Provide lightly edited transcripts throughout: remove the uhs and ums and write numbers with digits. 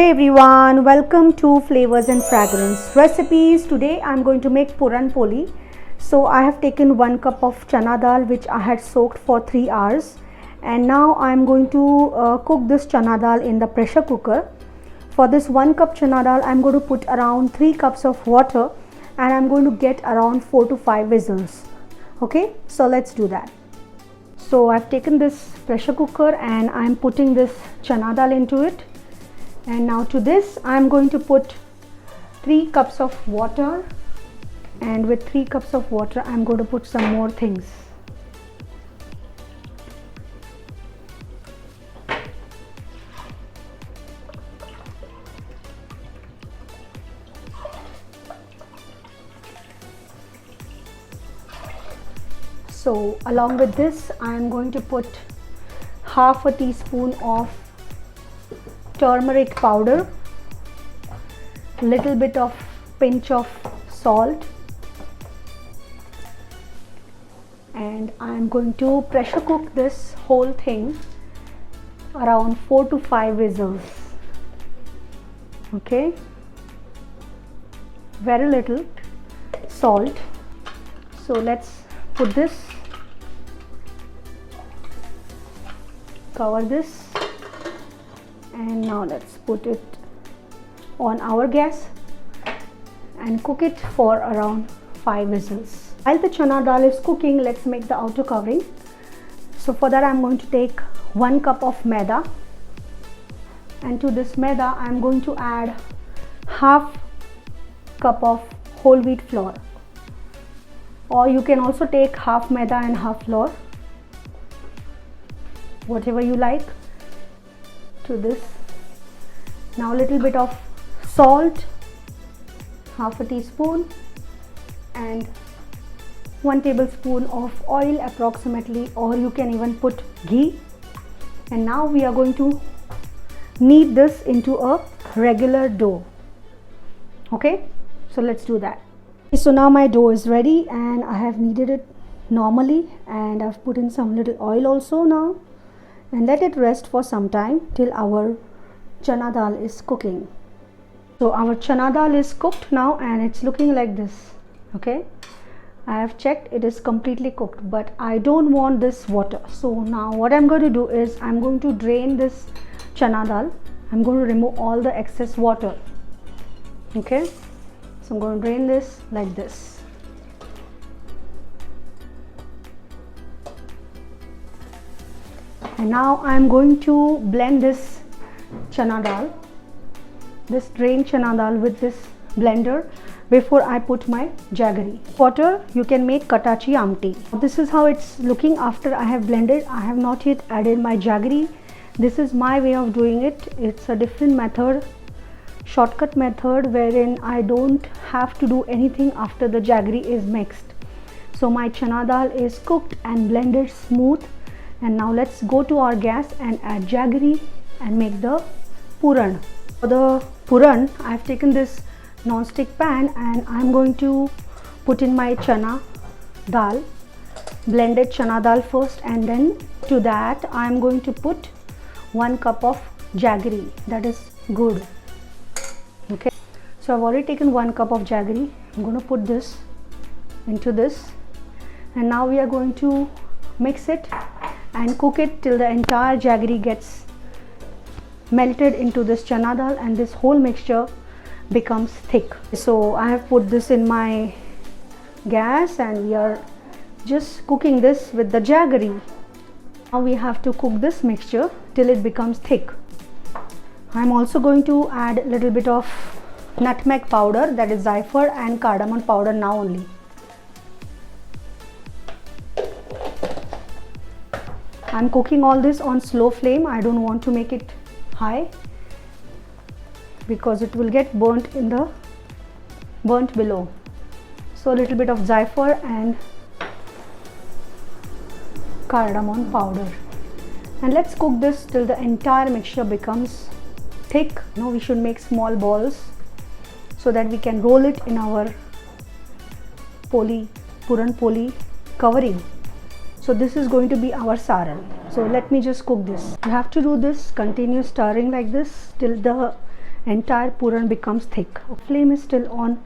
Hey everyone, welcome to Flavors and Fragrance recipes. Today I'm going to make Puran Poli. So I have taken 1 cup of chana dal which I had soaked for 3 hours, and now I'm going to cook this chana dal in the pressure cooker. For this 1 cup chana dal I'm going to put around 3 cups of water, and I'm going to get around 4 to 5 whistles. Okay, so let's do that. So I've taken this pressure cooker and I'm putting this chana dal into it. And now to this I'm going to put 3 cups of water, and with 3 cups of water I'm going to put some more things. So along with this I'm going to put half a teaspoon of turmeric powder, little bit of pinch of salt, and I am going to pressure cook this whole thing around 4 to 5 whistles. Okay, very little salt. So let's put this, cover this, and now let's put it on our gas and cook it for around 5 whistles. While the chana dal is cooking, let's make the outer covering. So for that I'm going to take 1 cup of maida, and to this maida I'm going to add half cup of whole wheat flour, or you can also take half maida and half flour, whatever you like. To this now a little bit of salt, half a teaspoon, and 1 tablespoon of oil approximately, or you can even put ghee. And now we are going to knead this into a regular dough. Okay, so let's do that. So now my dough is ready and I have kneaded it normally, and I've put in some little oil also now, and let it rest for some time till our chana dal is cooking. So our chana dal is cooked now and it's looking like this. Okay, I have checked, it is completely cooked, but I don't want this water. So now what I'm going to do is I'm going to drain this chana dal. I'm going to remove all the excess water. Okay, so I'm going to drain this like this. And now I am going to blend this chana dal, this drained chana dal, with this blender before I put my jaggery. Water, you can make katachi amti. This is how it's looking after I have blended. I have not yet added my jaggery. This is my way of doing it. It's a different method, shortcut method, wherein I don't have to do anything after the jaggery is mixed. So my chana dal is cooked and blended smooth. And now let's go to our gas and add jaggery and make the puran. For the puran, I have taken this non-stick pan and I am going to put in my chana dal, blended chana dal first, and then to that I am going to put 1 cup of jaggery, that is good. Okay, so I've already taken 1 cup of jaggery. I'm going to put this into this, and now we are going to mix it and cook it till the entire jaggery gets melted into this chana dal and this whole mixture becomes thick. So I have put this in my gas and we are just cooking this with the jaggery. Now we have to cook this mixture till it becomes thick. I am also going to add a little bit of nutmeg powder, that is zaifar, and cardamon powder now only. I'm cooking all this on slow flame. I don't want to make it high because it will get burnt below. So a little bit of zaifar and cardamom powder, and let's cook this till the entire mixture becomes thick. Now we should make small balls so that we can roll it in our Puran Poli covering. So this is going to be our saran. So let me just cook this. You have to do this continuous stirring like this till the entire puran becomes thick. Flame is still on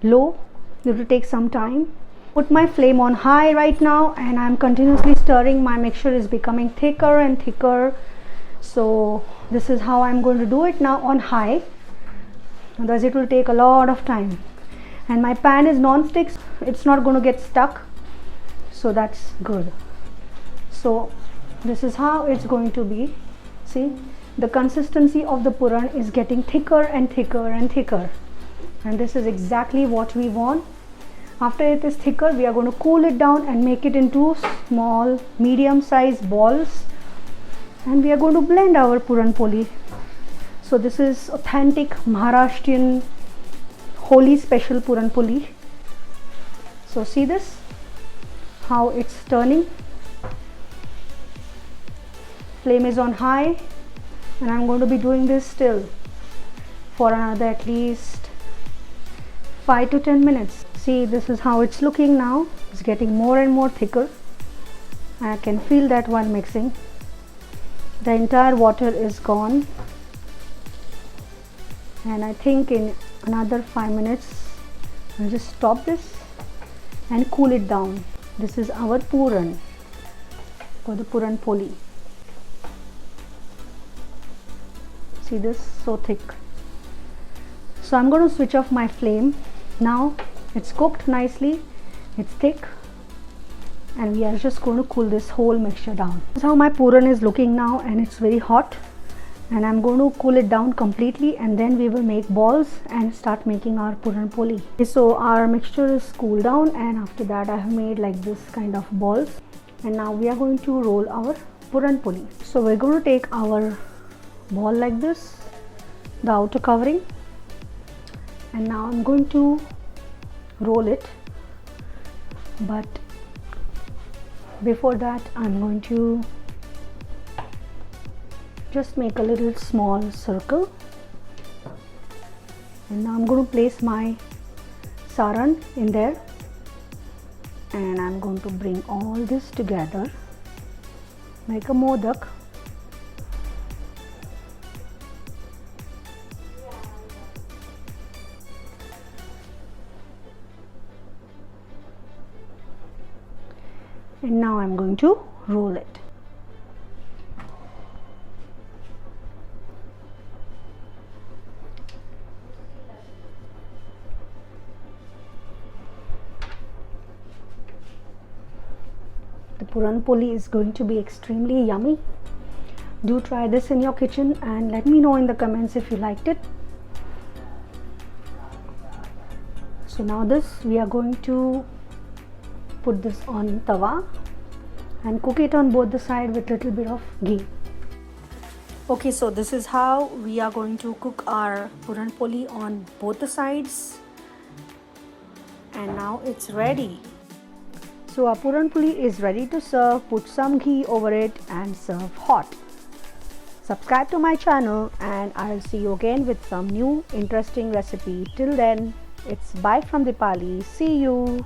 low. It will take some time. Put my flame on high right now, and I'm continuously stirring. My mixture is becoming thicker and thicker. So this is how I'm going to do it now on high, otherwise it will take a lot of time. And my pan is non-stick, it's not going to get stuck, so that's good. So this is how it's going to be. See, the consistency of the puran is getting thicker and thicker and thicker, and this is exactly what we want. After it is thicker, we are going to cool it down and make it into small medium sized balls, and we are going to blend our Puran Poli. So this is authentic Maharashtrian Holi special Puran Poli. So see this, how it's turning. Flame is on high, and I'm going to be doing this still for another at least 5 to 10 minutes. See, this is how it's looking now. It's getting more and more thicker. I can feel that while mixing. The entire water is gone, and I think in another 5 minutes I'll just stop this and cool it down. This is our puran or the Puran Poli. See this, so thick. So I'm going to switch off my flame now. It's cooked nicely, it's thick, and we are just going to cool this whole mixture down. This is how my puran is looking now, and it's very hot, and I'm going to cool it down completely, and then we will make balls and start making our Puran Poli. So our mixture is cooled down, and after that I have made like this kind of balls, and now we are going to roll our Puran Poli. So we're going to take our ball like this, the outer covering, and now I'm going to roll it, but before that I'm going to just make a little small circle, and now I'm going to place my saran in there, and I'm going to bring all this together like a modak. And now I'm going to roll it. The Puran Poli is going to be extremely yummy. Do try this in your kitchen and let me know in the comments if you liked it. So now this, we are going to put this on tawa and cook it on both the sides with little bit of ghee. Okay, so this is how we are going to cook our Puran Poli on both the sides, and now it's ready. So our Puran Poli is ready to serve. Put some ghee over it and serve hot. Subscribe to my channel, and I'll see you again with some new interesting recipe. Till then, it's bye from Deepali. See you.